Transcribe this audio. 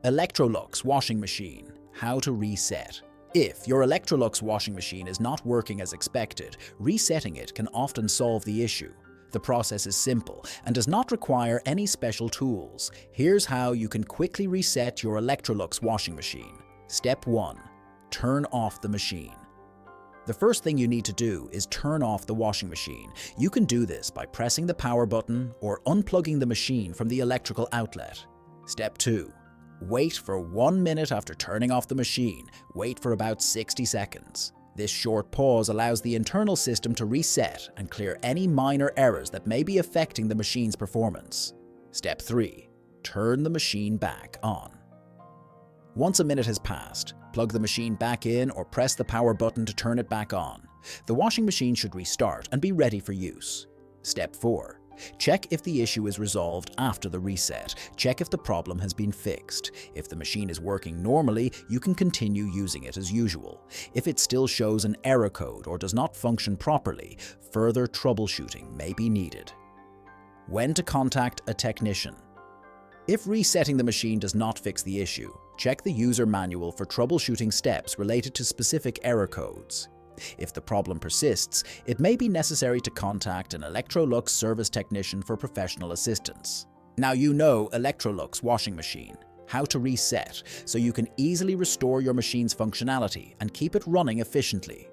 Electrolux Washing Machine. How to reset. If your Electrolux washing machine is not working as expected, resetting it can often solve the issue. The process is simple and does not require any special tools. Here's how you can quickly reset your Electrolux washing machine. Step 1. Turn off the machine. The first thing you need to do is turn off the washing machine. You can do this by pressing the power button or unplugging the machine from the electrical outlet. Step 2. Wait for 1 minute after turning off the machine. Wait for about 60 seconds. This short pause allows the internal system to reset and clear any minor errors that may be affecting the machine's performance. Step 3. Turn the machine back on. Once a minute has passed, plug the machine back in or press the power button to turn it back on. The washing machine should restart and be ready for use. Step 4. Check if the issue is resolved after the reset. Check if the problem has been fixed. If the machine is working normally, you can continue using it as usual. If it still shows an error code or does not function properly, further troubleshooting may be needed. When to contact a technician. If resetting the machine does not fix the issue, check the user manual for troubleshooting steps related to specific error codes. If the problem persists, it may be necessary to contact an Electrolux service technician for professional assistance. Now you know Electrolux Washing Machine, how to reset, so you can easily restore your machine's functionality and keep it running efficiently.